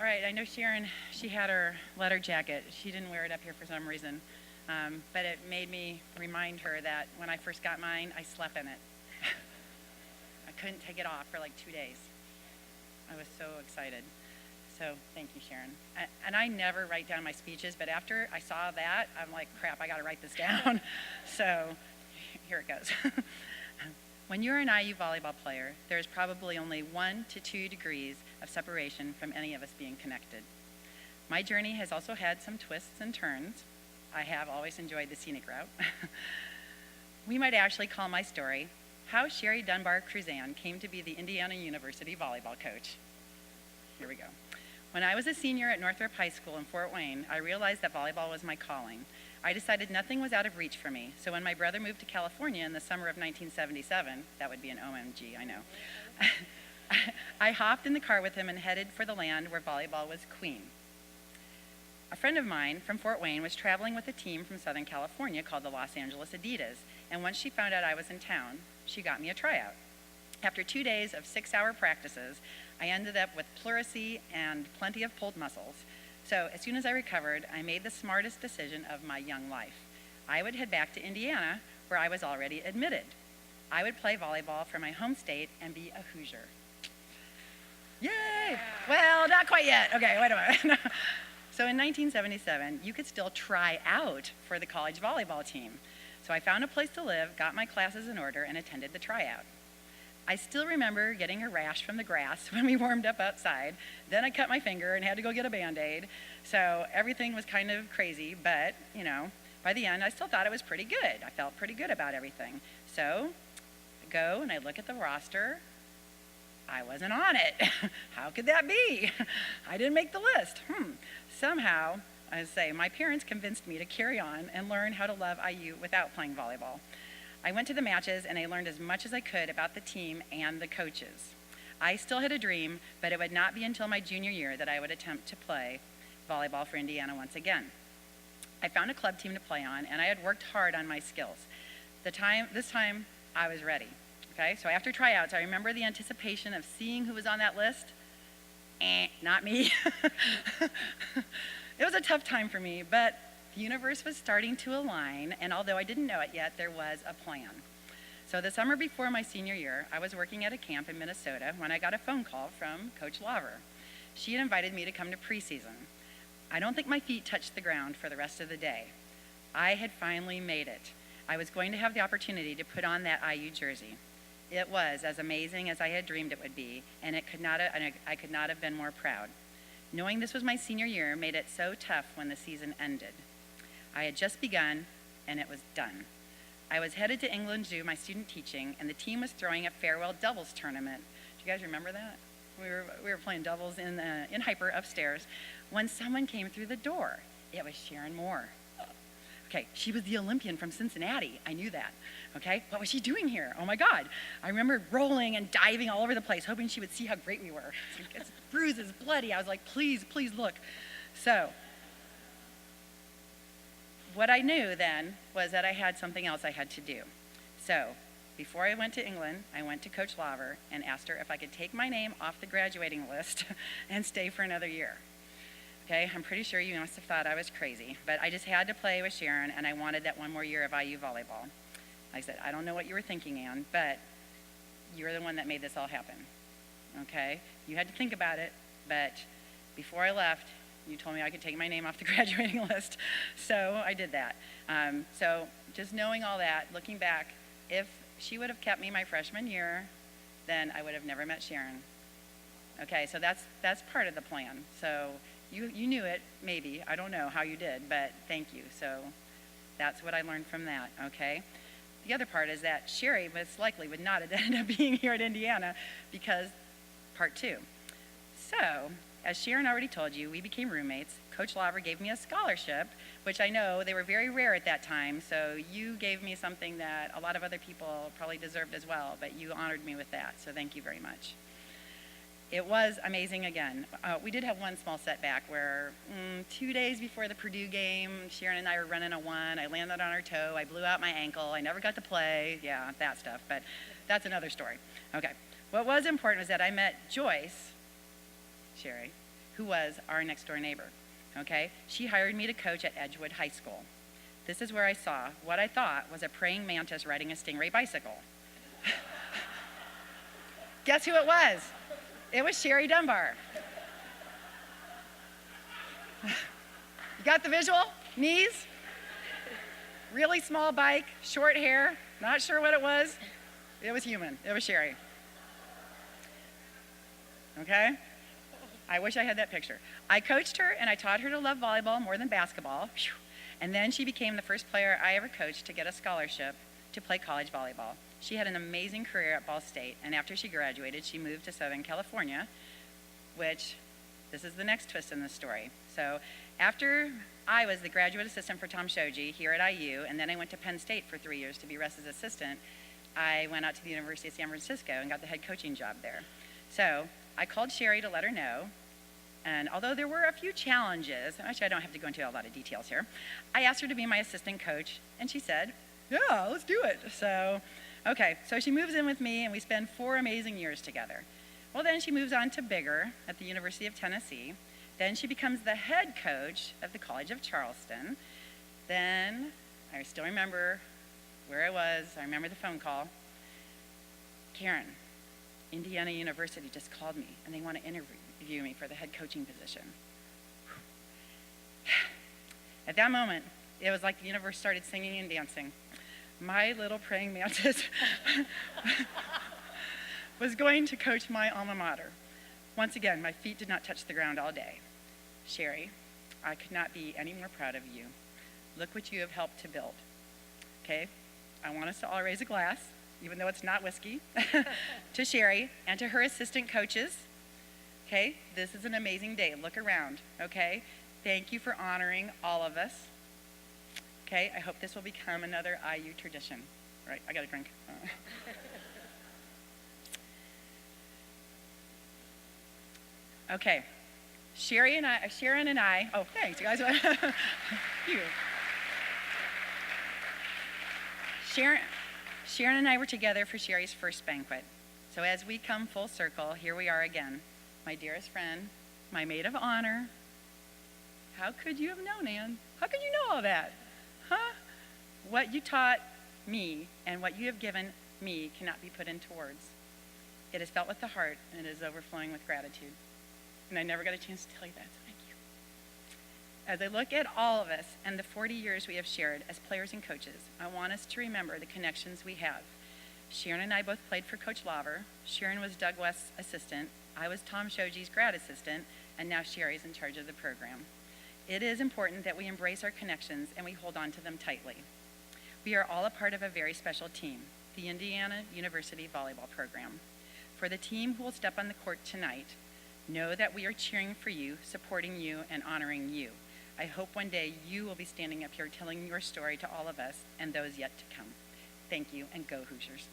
right, I know Sharon, she had her letter jacket. She didn't wear it up here for some reason, but it made me remind her that when I first got mine, I slept in it. I couldn't take it off for like 2 days. I was so excited. So thank you, Sharon. And I never write down my speeches, but after I saw that, I'm like, crap, I got to write this down. So here it goes. When you're an IU volleyball player, there's probably only 1 to 2 degrees of separation from any of us being connected. My journey has also had some twists and turns. I have always enjoyed the scenic route. We might actually call my story, How Sherry Dunbar Cruzan Came to be the Indiana University Volleyball Coach. Here we go. When I was a senior at Northrop High School in Fort Wayne, I realized that volleyball was my calling. I decided nothing was out of reach for me, so when my brother moved to California in the summer of 1977, that would be an OMG, I know, I hopped in the car with him and headed for the land where volleyball was queen. A friend of mine from Fort Wayne was traveling with a team from Southern California called the Los Angeles Adidas, and once she found out I was in town, she got me a tryout. After 2 days of 6-hour practices, I ended up with pleurisy and plenty of pulled muscles. So as soon as I recovered, I made the smartest decision of my young life. I would head back to Indiana, where I was already admitted. I would play volleyball for my home state and be a Hoosier. Yay! Yeah. Well, not quite yet. Okay, wait a minute. So in 1977, you could still try out for the college volleyball team. So I found a place to live, got my classes in order, and attended the tryout. I still remember getting a rash from the grass when we warmed up outside. Then I cut my finger and had to go get a Band-Aid. So everything was kind of crazy, but, you know, by the end, I still thought it was pretty good. I felt pretty good about everything. So I go and I look at the roster. I wasn't on it. How could that be? I didn't make the list. Somehow, I say, my parents convinced me to carry on and learn how to love IU without playing volleyball. I went to the matches and I learned as much as I could about the team and the coaches. I still had a dream, but it would not be until my junior year that I would attempt to play volleyball for Indiana once again. I found a club team to play on, and I had worked hard on my skills. This time, I was ready. Okay, so after tryouts, I remember the anticipation of seeing who was on that list. Not me. It was a tough time for me, but the universe was starting to align, and although I didn't know it yet, there was a plan. So the summer before my senior year, I was working at a camp in Minnesota when I got a phone call from Coach Laver. She had invited me to come to preseason. I don't think my feet touched the ground for the rest of the day. I had finally made it. I was going to have the opportunity to put on that IU jersey. It was as amazing as I had dreamed it would be, and I could not have been more proud. Knowing this was my senior year made it so tough when the season ended. I had just begun, and it was done. I was headed to England to do my student teaching, and the team was throwing a farewell doubles tournament. Do you guys remember that? We were playing doubles in Hyper upstairs when someone came through the door. It was Sharon Moore. Okay, she was the Olympian from Cincinnati. I knew that. Okay, what was she doing here? Oh my God. I remember rolling and diving all over the place, hoping she would see how great we were. It's bruises, bloody. I was like, please, please look. So, what I knew then was that I had something else I had to do. So, before I went to England, I went to Coach Laver and asked her if I could take my name off the graduating list and stay for another year. Okay, I'm pretty sure you must have thought I was crazy, but I just had to play with Sharon, and I wanted that one more year of IU volleyball. I said, I don't know what you were thinking, Ann, but you're the one that made this all happen. Okay, you had to think about it, but before I left, you told me I could take my name off the graduating list, so I did that. So just knowing all that, looking back, if she would have kept me my freshman year, then I would have never met Sharon. Okay, so that's part of the plan. So you knew it, maybe. I don't know how you did, but thank you. So that's what I learned from that, okay? The other part is that Sherry most likely would not have ended up being here at Indiana because part two. So, as Sharon already told you, we became roommates. Coach Laver gave me a scholarship, which I know they were very rare at that time, so you gave me something that a lot of other people probably deserved as well, but you honored me with that, so thank you very much. It was amazing again. We did have one small setback where 2 days before the Purdue game, Sharon and I were running a one. I landed on her toe. I blew out my ankle. I never got to play. Yeah, that stuff, but that's another story. Okay. What was important was that I met Joyce, Sherry, who was our next door neighbor. Okay? She hired me to coach at Edgewood High School. This is where I saw what I thought was a praying mantis riding a Stingray bicycle. Guess who it was? It was Sherry Dunbar. You got the visual? Knees? Really small bike, short hair, not sure what it was. It was human. It was Sherry. Okay? I wish I had that picture. I coached her and I taught her to love volleyball more than basketball. And then she became the first player I ever coached to get a scholarship to play college volleyball. She had an amazing career at Ball State, and after she graduated, she moved to Southern California, which, this is the next twist in the story. So after I was the graduate assistant for Tom Shoji here at IU, and then I went to Penn State for 3 years to be Russ's assistant, I went out to the University of San Francisco and got the head coaching job there. So I called Sherry to let her know, and although there were a few challenges, and actually I don't have to go into a lot of details here, I asked her to be my assistant coach, and she said, yeah, let's do it. So, okay, so she moves in with me, and we spend 4 amazing years together. Well, then she moves on to Bigger at the University of Tennessee. Then she becomes the head coach of the College of Charleston. Then, I still remember where I was. I remember the phone call. Karen, Indiana University just called me, and they want to interview me for the head coaching position. At that moment, it was like the universe started singing and dancing. My little praying mantis was going to coach my alma mater. Once again, my feet did not touch the ground all day. Sherry, I could not be any more proud of you. Look what you have helped to build. Okay, I want us to all raise a glass, even though it's not whiskey, to Sherry and to her assistant coaches. Okay, this is an amazing day. Look around, okay? Thank you for honoring all of us. Okay, I hope this will become another IU tradition. Right, I got a drink. Okay, Sharon and I, oh, thanks, you guys. You. Sharon and I were together for Sherry's first banquet. So as we come full circle, here we are again. My dearest friend, my maid of honor. How could you have known, Ann? How could you know all that? Huh? What you taught me and what you have given me cannot be put into words. It is felt with the heart, and it is overflowing with gratitude. And I never got a chance to tell you that, so thank you. As I look at all of us and the 40 years we have shared as players and coaches, I want us to remember the connections we have. Sharon and I both played for Coach Laver. Sharon was Doug West's assistant. I was Tom Shoji's grad assistant, and now Sherry's in charge of the program. It is important that we embrace our connections and we hold on to them tightly. We are all a part of a very special team, the Indiana University Volleyball program. For the team who will step on the court tonight, know that we are cheering for you, supporting you, and honoring you. I hope one day you will be standing up here telling your story to all of us and those yet to come. Thank you, and go Hoosiers.